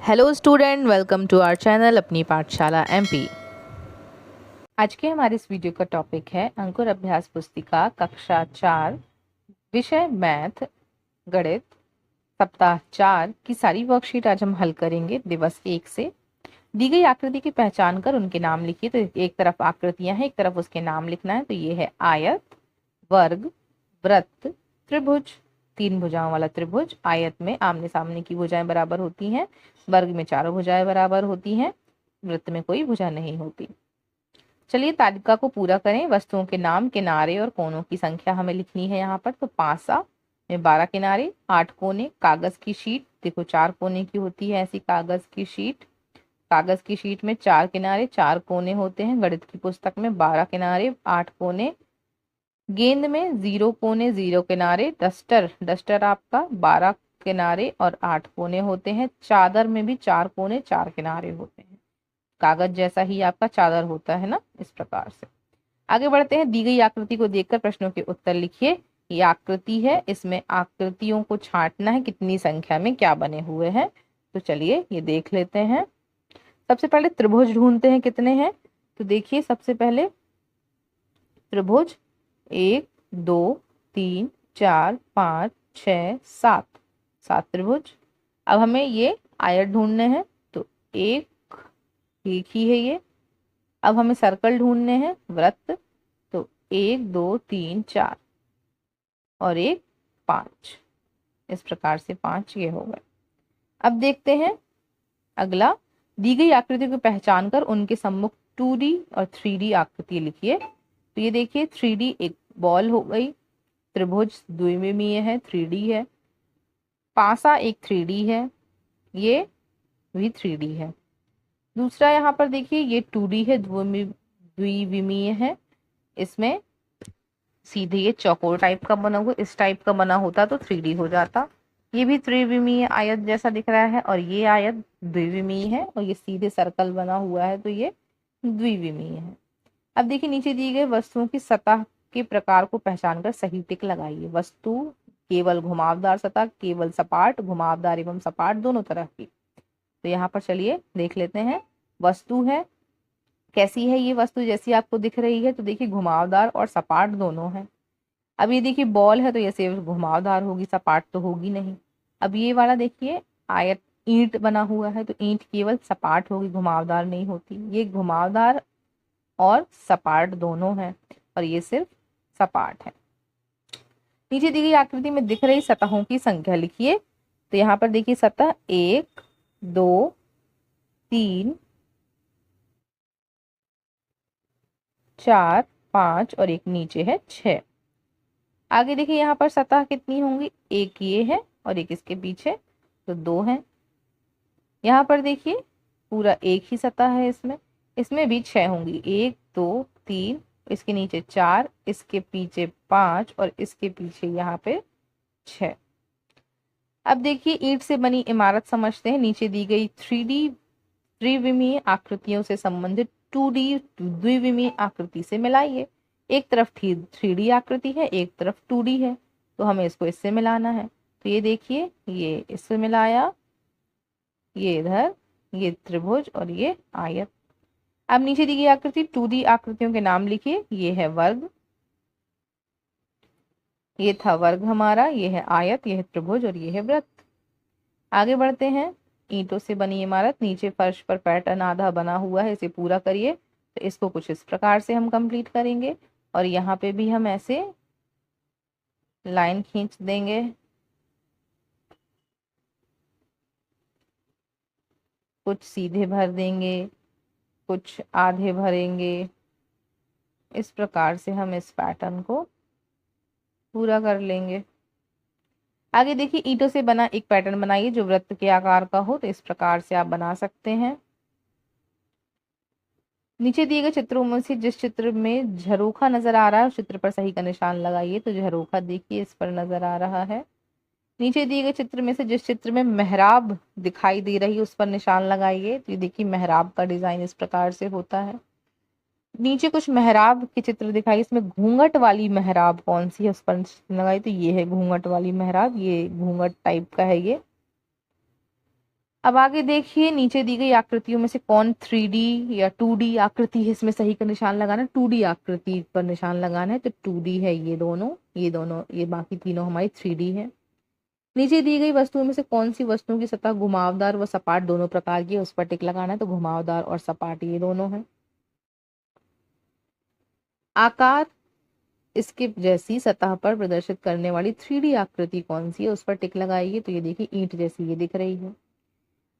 Hello student, welcome to our channel Apni Pathshala MP. आज के हमारे इस वीडियो का टॉपिक है अंकुर अभ्यास पुस्तिका कक्षा 4 विषय मैथ गणित सप्ताह 4 की सारी वर्कशीट आज हम हल करेंगे। दिवस 1 से दी गई आकृति की पहचान कर उनके नाम लिखिए। तो एक तरफ आकृतियां हैं, एक तरफ उसके नाम लिखना है। तो ये है आयत, वर्ग, वृत्त, त्रिभुज। 3 भुजाओं वाला त्रिभुज। आयत में आमने सामने की भुजाएं बराबर होती हैं, वर्ग में चारों भुजाएं बराबर होती हैं, वृत्त में कोई भुजा नहीं होती। चलिए तालिका को पूरा करें। वस्तुओं के नाम, किनारे और कोनों की संख्या हमें लिखनी है यहाँ पर। तो पासा में 12 किनारे, 8 कोने। कागज की शीट देखो 4 कोने की होती है, ऐसी कागज की शीट। कागज की शीट में 4 किनारे 4 कोने होते हैं। गणित की पुस्तक में 12 किनारे 8 कोने। गेंद में 0 कोने 0 किनारे। डस्टर आपका 12 किनारे और 8 कोने होते हैं। चादर में भी 4 कोने 4 किनारे होते हैं। कागज जैसा ही आपका चादर होता है ना, इस प्रकार से। आगे बढ़ते हैं। दी गई आकृति को देखकर प्रश्नों के उत्तर लिखिए। ये आकृति है, इसमें आकृतियों को छांटना है कितनी संख्या में क्या बने हुए हैं। तो चलिए ये देख लेते हैं। सबसे पहले त्रिभुज ढूंढते हैं कितने हैं। तो देखिए सबसे पहले त्रिभुज 1 2 3 4 5 6 7 7 त्रिभुज। अब हमें ये आयत ढूंढने हैं। तो एक ही है ये। अब हमें सर्कल ढूंढने हैं, वृत्त। तो 1 2 3 4 और 1 5। इस प्रकार से 5 ये हो गए। अब देखते हैं अगला। दी गई आकृति को पहचान कर उनके सम्मुख 2D और 3D आकृति लिखिए। तो ये देखिए 3D एक बॉल हो गई, त्रिभुज द्विविमीय है 3D है, पासा एक 3D है, ये भी 3D है। दूसरा यहाँ पर देखिए ये 2D है, द्विविमीय है। इसमें सीधे ये चौकोर टाइप का बना हुआ, इस टाइप का बना होता तो 3D हो जाता। ये भी त्रिविमीय आयत जैसा दिख रहा है और ये आयत द्विविमीय है और ये सीधे सर्कल बना हुआ है तो ये द्विविमीय है। अब देखिए नीचे दी गई वस्तुओं की सतह के प्रकार को पहचान कर सही टिक लगाइए। वस्तु केवल घुमावदार सतह, केवल सपाट, घुमावदार एवं सपाट दोनों तरह की। तो यहाँ पर चलिए देख लेते हैं। वस्तु है, कैसी है ये वस्तु, जैसी आपको दिख रही है। तो देखिए घुमावदार और सपाट दोनों है। अब ये देखिए बॉल है तो ये सिर्फ घुमावदार होगी, सपाट तो होगी नहीं। अब ये वाला देखिए आयत ईंट बना हुआ है तो ईंट केवल सपाट होगी, घुमावदार नहीं होती। ये घुमावदार और सपाट दोनों है और ये सिर्फ सपाट है। नीचे दी गई आकृति में दिख रही सतहों की संख्या लिखिए। तो यहाँ पर देखिए सतह 1 2 3 4 5 और एक नीचे है 6। आगे देखिए यहाँ पर सतह कितनी होंगी, एक ये है और एक इसके पीछे, तो 2 है। यहाँ पर देखिए पूरा एक ही सतह है, इसमें इसमें भी 6 होंगी, 1 2 3, इसके नीचे 4, इसके पीछे 5 और इसके पीछे यहाँ पे 6। अब देखिए ईंट से बनी इमारत समझते हैं। नीचे दी गई 3D त्रिविमीय आकृतियों से संबंधित 2D द्विविमीय आकृति से मिलाइए। एक तरफ 3D आकृति है, एक तरफ 2D है, तो हमें इसको इससे मिलाना है। तो ये देखिए ये इससे मिलाया, ये इधर, ये त्रिभुज और ये आयत। अब नीचे दी गई आकृति 2D आकृतियों के नाम लिखिए। ये है वर्ग, ये था वर्ग हमारा, ये है आयत, ये है त्रिभुज और ये है वृत्त। आगे बढ़ते हैं। ईंटों से बनी इमारत, नीचे फर्श पर पैटर्न आधा बना हुआ है, इसे पूरा करिए। तो इसको कुछ इस प्रकार से हम कंप्लीट करेंगे और यहाँ पे भी हम ऐसे लाइन खींच देंगे। कुछ सीधे भर देंगे, कुछ आधे भरेंगे। इस प्रकार से हम इस पैटर्न को पूरा कर लेंगे। आगे देखिए ईंटों से बना एक पैटर्न बनाइए जो वृत्त के आकार का हो। तो इस प्रकार से आप बना सकते हैं। नीचे दिए गए चित्रों में से जिस चित्र में झरोखा नजर आ रहा है उस चित्र पर सही का निशान लगाइए। तो झरोखा देखिए इस पर नजर आ रहा है। नीचे दिए गए चित्र में से जिस चित्र में मेहराब दिखाई दे रही है उस पर निशान लगाइए। तो ये देखिए मेहराब का डिजाइन इस प्रकार से होता है। नीचे कुछ मेहराब के चित्र दिखाई, इसमें घूंघट वाली मेहराब कौन सी है उस पर लगाई। तो ये है घूंघट वाली मेहराब, ये घूंघट टाइप का है ये। अब आगे देखिए, नीचे दी गई आकृतियों में से कौन 3D या 2D आकृति है, इसमें सही का निशान लगाना है। 2D आकृति पर निशान लगाना है, तो 2D है ये दोनों, ये बाकी तीनों हमारी 3D है। नीचे दी गई वस्तुओं में से कौन सी वस्तुओं की सतह घुमावदार व सपाट दोनों प्रकार की है, उस पर टिक लगाना है, तो घुमावदार और सपाट ये दोनों है। आकार इसके जैसी सतह पर प्रदर्शित करने वाली 3D आकृति कौन सी है, उस पर टिक लगाइए, तो ये देखिए ईंट जैसी ये दिख रही है।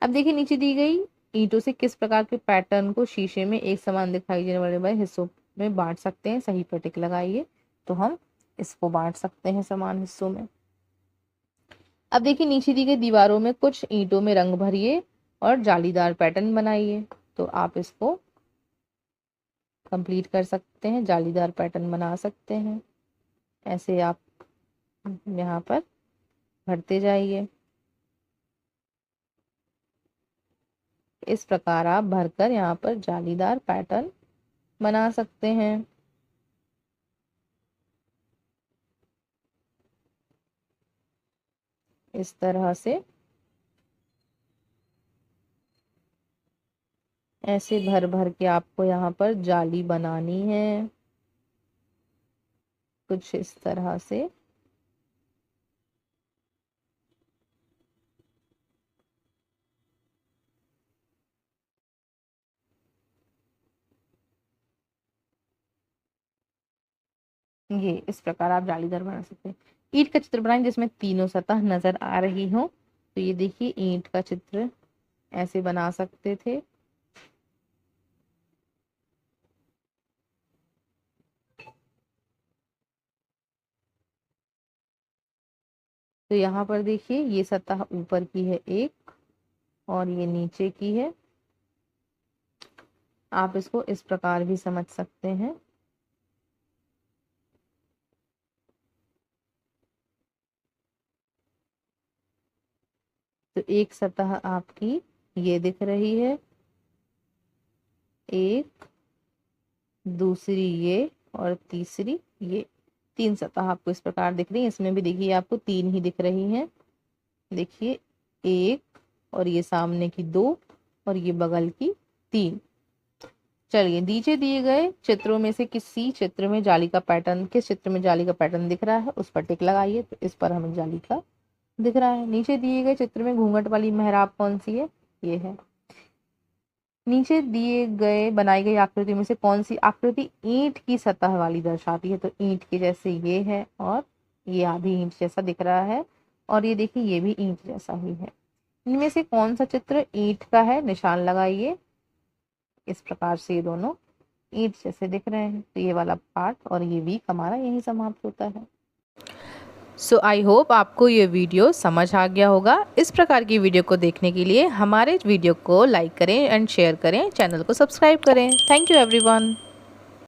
अब देखिए नीचे दी गई ईंटों से किस प्रकार के पैटर्न को शीशे में एक समान दिखाई देने वाले हिस्सों में बांट सकते हैं, सही पर टिक लगाइए, तो हम इसको बांट सकते हैं समान हिस्सों में। अब देखिए नीचे दी गई दीवारों में कुछ ईंटों में रंग भरिए और जालीदार पैटर्न बनाइए, तो आप इसको कंप्लीट कर सकते हैं, जालीदार पैटर्न बना सकते हैं। ऐसे आप यहाँ पर भरते जाइए, इस प्रकार आप भरकर यहाँ पर जालीदार पैटर्न बना सकते हैं। इस तरह से ऐसे भर भर के आपको यहाँ पर जाली बनानी है, कुछ इस तरह से। ये इस प्रकार आप जालीदार बना सकते हैं। ईंट का चित्र बनाएं जिसमें तीनों सतह नजर आ रही हो, तो ये देखिए ईंट का चित्र ऐसे बना सकते थे। तो यहाँ पर देखिए ये सतह ऊपर की है एक और ये नीचे की है, आप इसको इस प्रकार भी समझ सकते हैं। तो एक सतह आपकी ये दिख रही है, एक, दूसरी ये और तीसरी ये, तीन सतह आपको इस प्रकार दिख रही है। इसमें भी देखिए आपको तीन ही दिख रही हैं, देखिए एक और ये सामने की दो और ये बगल की तीन। चलिए नीचे दिए गए चित्रों में से किस चित्र में जाली का पैटर्न दिख रहा है, उस पर टिक लगाइए, तो इस पर हमें जाली का दिख रहा है। नीचे दिए गए चित्र में घूंघट वाली मेहराब कौन सी है, ये है। नीचे दिए गए बनाई गई आकृति में से कौन सी आकृति ईंट की सतह वाली दर्शाती है, तो ईंट के जैसे ये है और ये आधी ईंट जैसा दिख रहा है और ये देखिए ये भी ईंट जैसा ही है। इनमें से कौन सा चित्र ईंट का है, निशान लगाइए। इस प्रकार से ये दोनों ईंट जैसे दिख रहे हैं, तो ये वाला पार्ट और ये वीक हमारा यही समाप्त होता है। सो आई होप आपको ये वीडियो समझ आ गया होगा। इस प्रकार की वीडियो को देखने के लिए हमारे वीडियो को लाइक करें एंड शेयर करें, चैनल को सब्सक्राइब करें। Thank you everyone.